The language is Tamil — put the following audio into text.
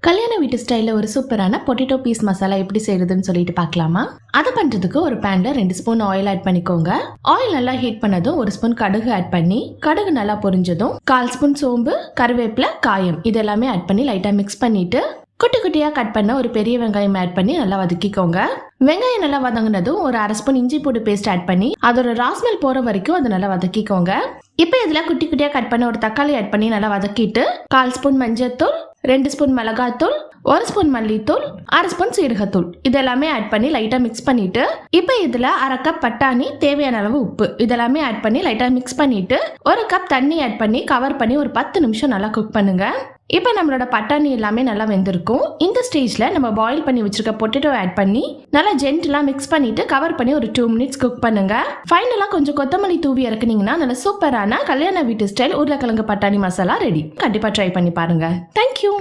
கல்யாண வீட்டு ஸ்டைலில் ஒரு சூப்பரான பொட்டேட்டோ பீஸ் மசாலா எப்படி செய்யறதுன்னு சொல்லிட்டு பார்க்கலாமா? அதை பண்றதுக்கு ஒரு பேன்ல 2 ஸ்பூன் ஆயில் ஆட் பண்ணிக்கோங்க. ஆயில் நல்லா ஹீட் பண்ணதும் 1 ஸ்பூன் கடுகு ஆட் பண்ணி, கடுகு நல்லா பொரிஞ்சதும் 1/4 ஸ்பூன் சோம்பு, கருவேப்பிலை, காயம் இதெல்லாமே ஆட் பண்ணி லைட்டா மிக்ஸ் பண்ணிட்டு குட்டி குட்டியா கட் பண்ண ஒரு பெரிய வெங்காயம் ஆட் பண்ணி நல்லா வதக்கிக்கோங்க. வெங்காயம் நல்லா வதங்கினதும் ஒரு 1/2 ஸ்பூன் இஞ்சி பூண்டு பேஸ்ட் ஆட் பண்ணி அதோட ராஸ்மெல் போற வரைக்கும் அதை நல்லா வதக்கிக்கோங்க. இப்போ இதுல குட்டி குட்டியா கட் பண்ண ஒரு தக்காளி ஆட் பண்ணி நல்லா வதக்கிட்டு 1/4 ஸ்பூன் மஞ்சள்தூள், 2 ஸ்பூன் மிளகாத்தூள், 1 ஸ்பூன் மல்லித்தூள், 1/2 ஸ்பூன் சீரகத்தூள் இதெல்லாமே ஆட் பண்ணி லைட்டா மிக்ஸ் பண்ணிட்டு, இப்போ இதுல 1/2 கப் பட்டாணி, தேவையான அளவு உப்பு இதெல்லாமே ஆட் பண்ணி லைட்டா மிக்ஸ் பண்ணிட்டு 1 கப் தண்ணி ஆட் பண்ணி கவர் பண்ணி ஒரு 10 நிமிஷம் நல்லா குக் பண்ணுங்க. இப்போ நம்மளோட பட்டாணி எல்லாமே நல்லா வெந்திருக்கும். இந்த ஸ்டேஜ்ல நம்ம பாயில் பண்ணி வச்சிருக்க பொட்டேட்டோ ஆட் பண்ணி நல்லா ஜென்டலா மிக்ஸ் பண்ணிட்டு கவர் பண்ணி ஒரு 2 மினிட்ஸ் குக் பண்ணுங்க. ஃபைனலா கொஞ்சம் கொத்தமல்லி தூவி இறக்குனீங்கன்னா நல்ல சூப்பரான கல்யாண வீட்டு ஸ்டைல் உருளைக்கிழங்கு பட்டாணி மசாலா ரெடி. கண்டிப்பா ட்ரை பண்ணி பாருங்க. தேங்க்யூ.